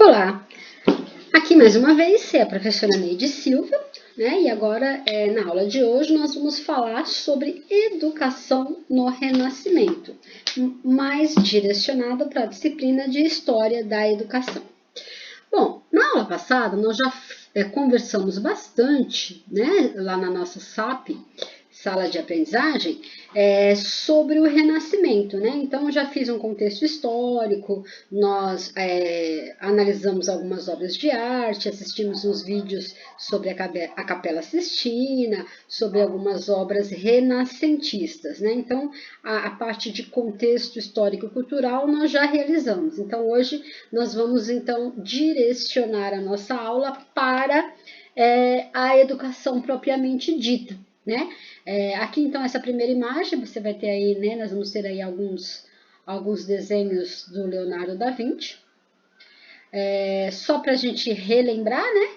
Olá, aqui mais uma vez é a professora Neide Silva, né? E agora, na aula de hoje, nós vamos falar sobre educação no Renascimento, mais direcionada para a disciplina de História da Educação. Bom, na aula passada nós já conversamos bastante, né, lá na nossa SAP, Sala de Aprendizagem, sobre o Renascimento, né? Então já fiz um contexto histórico, nós analisamos algumas obras de arte, assistimos uns vídeos sobre a Capela Sistina, sobre algumas obras renascentistas, né? Então a parte de contexto histórico-cultural nós já realizamos. Então hoje nós vamos então direcionar a nossa aula para a educação propriamente dita, né? Aqui então essa primeira imagem, você vai ter aí, né, nós vamos ter aí alguns desenhos do Leonardo da Vinci. Só para a gente relembrar, né,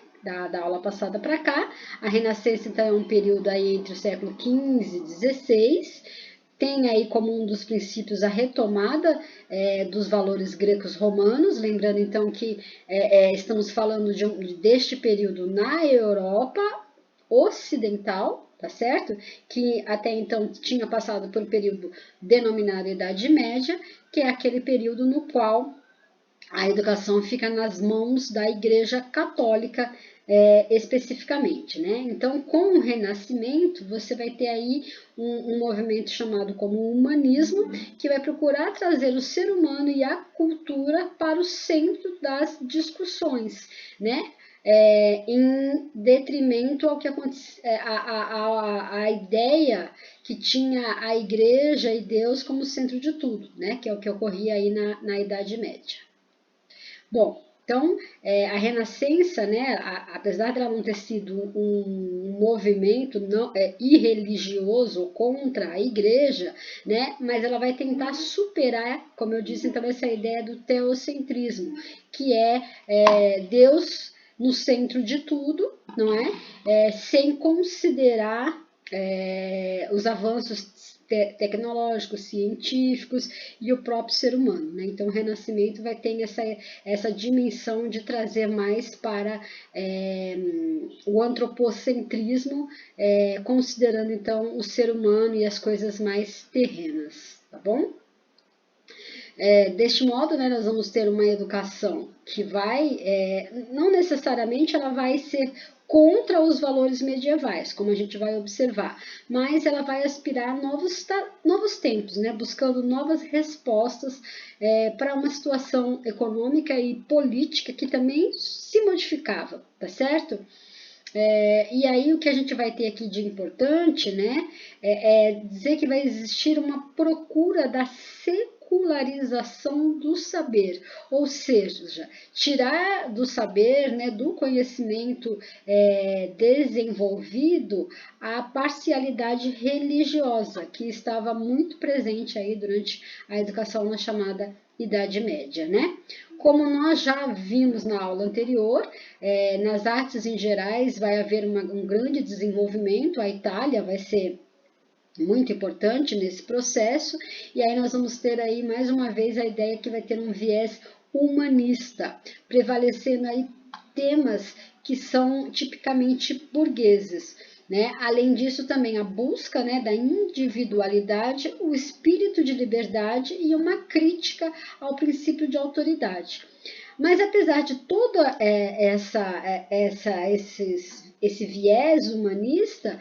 da aula passada para cá, a Renascença então é um período aí entre o século XV e XVI, tem aí como um dos princípios a retomada dos valores grecos romanos, lembrando então que estamos falando deste período na Europa ocidental, tá certo? Que até então tinha passado por um período denominado Idade Média, que é aquele período no qual a educação fica nas mãos da Igreja Católica especificamente, né? Então, com o Renascimento, você vai ter aí um movimento chamado como humanismo, que vai procurar trazer o ser humano e a cultura para o centro das discussões, né? Em detrimento ao que a ideia que tinha a Igreja e Deus como centro de tudo, né? Que é o que ocorria aí na Idade Média. Bom, então a Renascença, né, apesar de ela não ter sido um movimento irreligioso contra a Igreja, né, mas ela vai tentar superar, como eu disse, então essa ideia do teocentrismo, que é Deus no centro de tudo, não é? Sem considerar os avanços tecnológicos, científicos e o próprio ser humano, né? Então o Renascimento vai ter essa dimensão de trazer mais para o antropocentrismo, considerando então o ser humano e as coisas mais terrenas, tá bom? Deste modo, né, nós vamos ter uma educação que vai, não necessariamente ela vai ser contra os valores medievais, como a gente vai observar, mas ela vai aspirar a novos tempos, né, buscando novas respostas para uma situação econômica e política que também se modificava, tá certo? E aí o que a gente vai ter aqui de importante, né, é dizer que vai existir uma procura da secularização do saber, ou seja, tirar do saber, né, do conhecimento desenvolvido, a parcialidade religiosa que estava muito presente aí durante a educação na chamada Idade Média, né? Como nós já vimos na aula anterior, nas artes em gerais vai haver um grande desenvolvimento, a Itália vai ser muito importante nesse processo, e aí nós vamos ter aí mais uma vez a ideia que vai ter um viés humanista, prevalecendo aí temas que são tipicamente burgueses. Né? Além disso, também a busca, né, da individualidade, o espírito de liberdade e uma crítica ao princípio de autoridade. Mas apesar de todo esse viés humanista,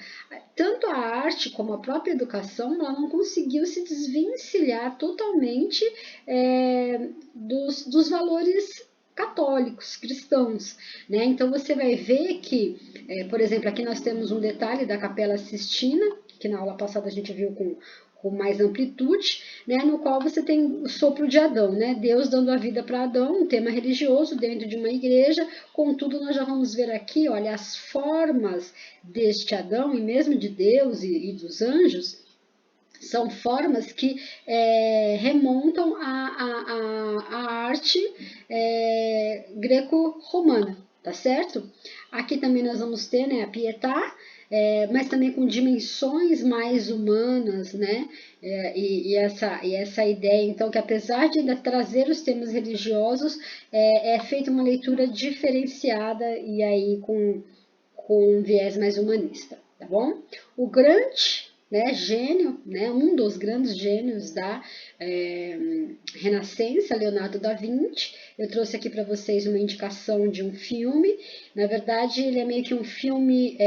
tanto a arte como a própria educação, ela não conseguiu se desvencilhar totalmente dos valores católicos, cristãos, né? Então você vai ver que, por exemplo, aqui nós temos um detalhe da Capela Sistina, que na aula passada a gente viu com mais amplitude, né, no qual você tem o sopro de Adão, né, Deus dando a vida para Adão, um tema religioso dentro de uma igreja. Contudo, nós já vamos ver aqui, olha, as formas deste Adão, e mesmo de Deus e dos anjos, são formas que remontam à arte greco-romana, tá certo? Aqui também nós vamos ter, né, a Pietà, mas também com dimensões mais humanas, né? E essa ideia, então, que apesar de ainda trazer os temas religiosos, é feita uma leitura diferenciada e aí com um viés mais humanista, tá bom? O grande, né, gênio, né, um dos grandes gênios da Renascença, Leonardo da Vinci. Eu trouxe aqui para vocês uma indicação de um filme. Na verdade, ele é meio que um filme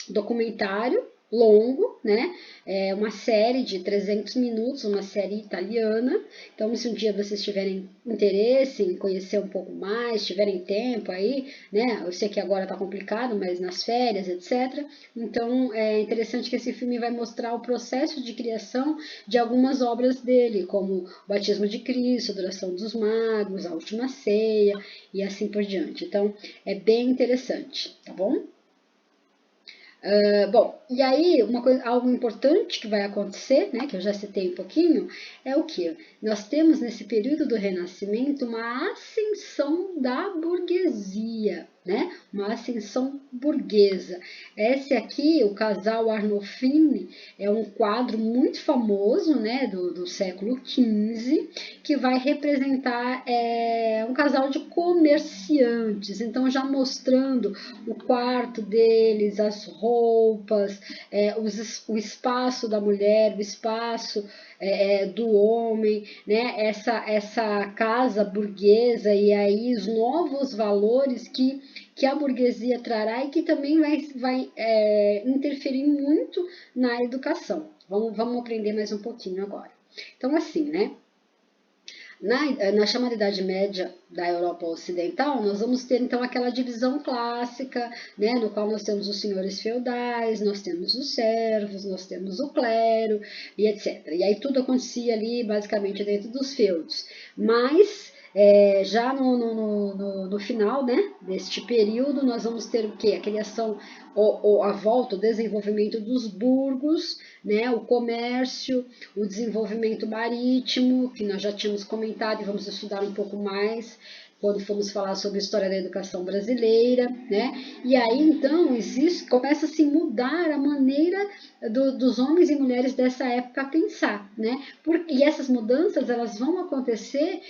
documentário longo, né? É uma série de 300 minutos, uma série italiana. Então, se um dia vocês tiverem interesse em conhecer um pouco mais, tiverem tempo aí, né? Eu sei que agora tá complicado, mas nas férias, etc. Então, é interessante que esse filme vai mostrar o processo de criação de algumas obras dele, como o Batismo de Cristo, a Adoração dos Magos, a Última Ceia e assim por diante. Então, é bem interessante, tá bom? Bom, e aí algo importante que vai acontecer, né, que eu já citei um pouquinho, é o que? Nós temos nesse período do Renascimento uma ascensão da burguesia, né? Uma ascensão burguesa. Esse aqui, o casal Arnolfini, é um quadro muito famoso, né, do século XV, que vai representar um casal de comerciantes. Então, já mostrando o quarto deles, as roupas, o espaço da mulher, o espaço do homem, né? Essa casa burguesa e aí os novos valores que a burguesia trará e que também vai interferir muito na educação. Vamos aprender mais um pouquinho agora. Então, assim, né? Na chamada Idade Média da Europa Ocidental, nós vamos ter então aquela divisão clássica, né, no qual nós temos os senhores feudais, nós temos os servos, nós temos o clero e etc. E aí tudo acontecia ali basicamente dentro dos feudos. Mas já no final, né, deste período, nós vamos ter o quê? A criação, a volta, o desenvolvimento dos burgos, né, o comércio, o desenvolvimento marítimo, que nós já tínhamos comentado e vamos estudar um pouco mais quando formos falar sobre a história da educação brasileira, né? E aí então começa a se mudar a maneira dos homens e mulheres dessa época a pensar, né? E essas mudanças elas vão acontecer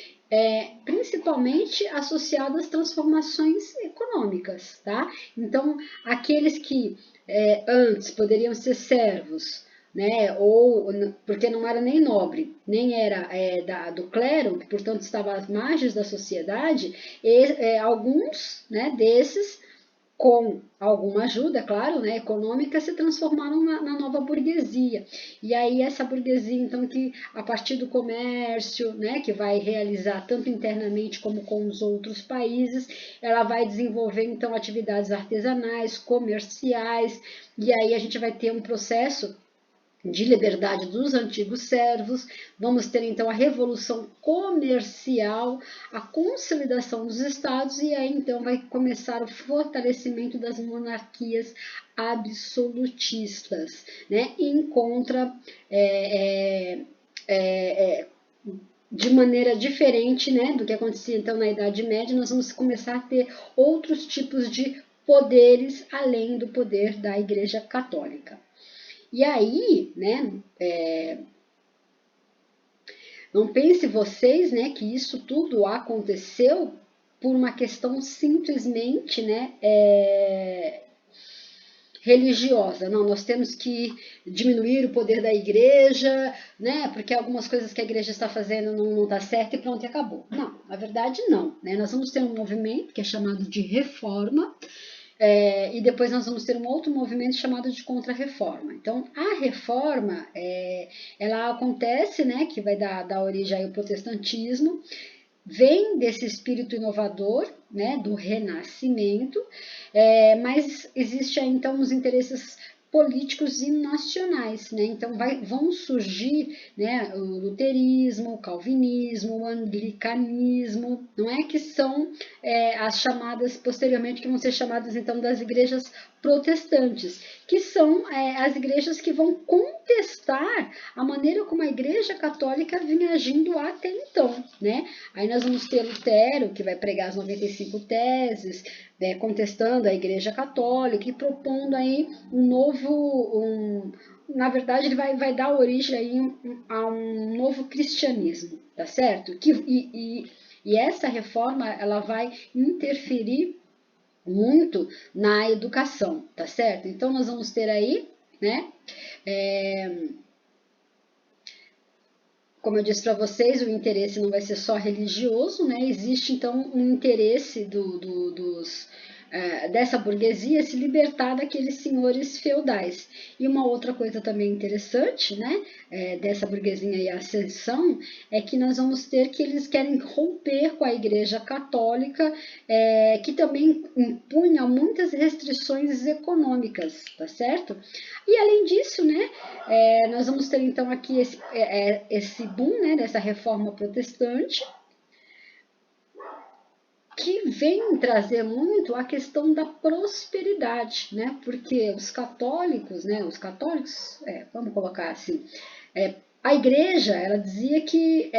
principalmente associadas às transformações econômicas, tá? Então aqueles que antes poderiam ser servos, né, ou porque não era nem nobre, nem era do clero, que portanto estava às margens da sociedade, e alguns, né, desses, com alguma ajuda, claro, né, econômica, se transformaram na nova burguesia. E aí essa burguesia, então, que a partir do comércio, né, que vai realizar tanto internamente como com os outros países, ela vai desenvolver, então, atividades artesanais, comerciais, e aí a gente vai ter um processo de liberdade dos antigos servos, vamos ter então a revolução comercial, a consolidação dos estados e aí então vai começar o fortalecimento das monarquias absolutistas, né? E encontra de maneira diferente, né, do que acontecia então na Idade Média, nós vamos começar a ter outros tipos de poderes além do poder da Igreja Católica. E aí, né, não pense vocês, né, que isso tudo aconteceu por uma questão simplesmente, né, religiosa. Não, nós temos que diminuir o poder da igreja, né, porque algumas coisas que a igreja está fazendo não está certo e pronto, e acabou. Não, na verdade não, né, nós vamos ter um movimento que é chamado de reforma, e depois nós vamos ter um outro movimento chamado de contra-reforma. Então, a reforma, ela acontece, né, que vai dar origem ao protestantismo, vem desse espírito inovador, né, do renascimento, mas existe aí, então, os interesses políticos e nacionais, né? Então vão surgir, né, o luterismo, o calvinismo, o anglicanismo, não é, que são as chamadas posteriormente, que vão ser chamadas então das igrejas protestantes, que são as igrejas que vão contestar a maneira como a Igreja Católica vinha agindo até então, né? Aí nós vamos ter Lutero, que vai pregar as 95 teses, né, contestando a Igreja Católica e propondo aí na verdade, ele vai dar origem aí a um novo cristianismo, tá certo? E essa reforma, ela vai interferir muito na educação, tá certo? Então, nós vamos ter aí, né, como eu disse para vocês, o interesse não vai ser só religioso, né? Existe então um interesse dessa burguesia se libertar daqueles senhores feudais. E uma outra coisa também interessante, né, dessa burguesia e ascensão, é que nós vamos ter que eles querem romper com a Igreja Católica, que também impunha muitas restrições econômicas, tá certo? E além disso, né, nós vamos ter então aqui esse boom, né, dessa reforma protestante, que vem trazer muito a questão da prosperidade, né? Porque os católicos, vamos colocar assim, a igreja, ela dizia que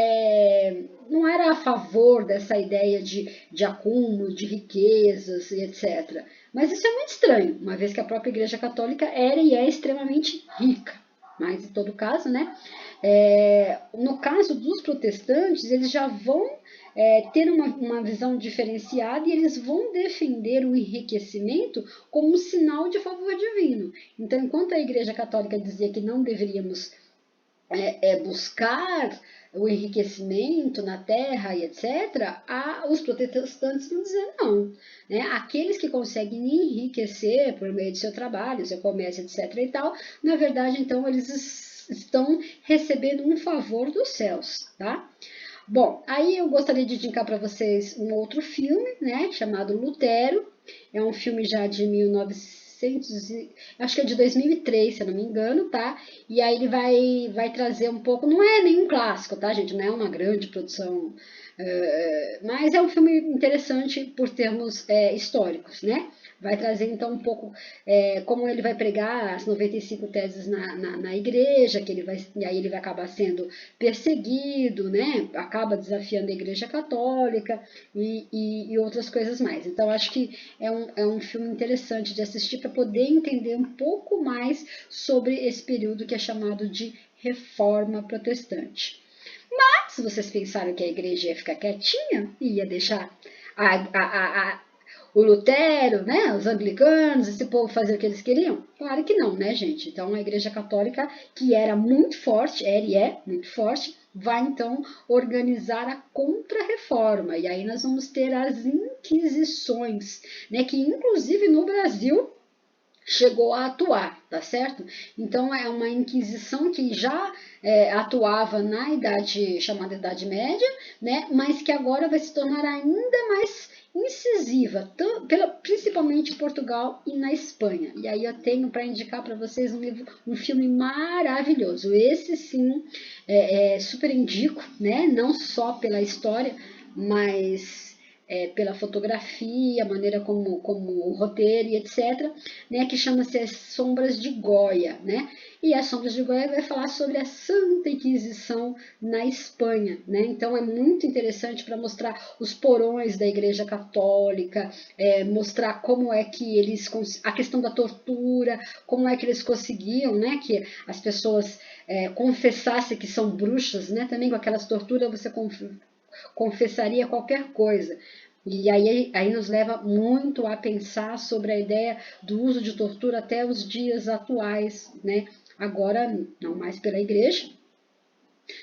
não era a favor dessa ideia de acúmulo, de riquezas e etc. Mas isso é muito estranho, uma vez que a própria igreja católica era e é extremamente rica. Mas, em todo caso, né? No caso dos protestantes, eles já vão ter uma visão diferenciada e eles vão defender o enriquecimento como um sinal de favor divino. Então, enquanto a Igreja Católica dizia que não deveríamos buscar o enriquecimento na terra e etc., os protestantes vão dizer não. Né? Aqueles que conseguem enriquecer por meio de seu trabalho, seu comércio, etc. e tal, na verdade, então, eles estão recebendo um favor dos céus, tá? Bom, aí eu gostaria de indicar para vocês um outro filme, né, chamado Lutero. É um filme já de 1900, acho que é de 2003, se eu não me engano, tá? E aí ele vai trazer um pouco, não é nenhum clássico, tá, gente? Não é uma grande produção, mas é um filme interessante por termos históricos, né? Vai trazer então um pouco como ele vai pregar as 95 teses na igreja, e aí ele vai acabar sendo perseguido, né? Acaba desafiando a igreja católica e outras coisas mais. Então acho que é um filme interessante de assistir para poder entender um pouco mais sobre esse período que é chamado de Reforma Protestante. Mas vocês pensaram que a igreja ia ficar quietinha e ia deixar o Lutero, né, os anglicanos, esse povo fazer o que eles queriam? Claro que não, né, gente? Então a Igreja Católica, que era muito forte, era e é muito forte, vai então organizar a Contra-Reforma. E aí nós vamos ter as Inquisições, né, que inclusive no Brasil chegou a atuar, tá certo? Então é uma inquisição que já atuava na chamada Idade Média, né? Mas que agora vai se tornar ainda mais incisiva, principalmente em Portugal e na Espanha. E aí eu tenho para indicar para vocês um filme maravilhoso. Esse sim super indico, né? Não só pela história, mas pela fotografia, a maneira como o roteiro e etc., né, que chama-se As Sombras de Goya, né? E As Sombras de Goya vai falar sobre a Santa Inquisição na Espanha, né? Então é muito interessante para mostrar os porões da Igreja Católica, mostrar como é que a questão da tortura, como é que eles conseguiam, né, que as pessoas confessassem que são bruxas, né? Também com aquelas torturas você confessaria qualquer coisa. E aí nos leva muito a pensar sobre a ideia do uso de tortura até os dias atuais, né? Agora, não mais pela igreja,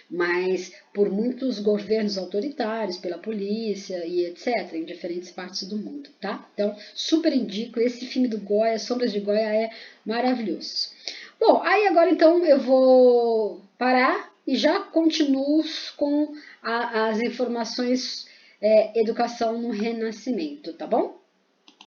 mas por muitos governos autoritários, pela polícia e etc., em diferentes partes do mundo, tá? Então, super indico, esse filme do Goya, Sombras de Goya, é maravilhoso. Bom, aí agora então eu vou parar e já continuo com as informações educação no Renascimento, tá bom?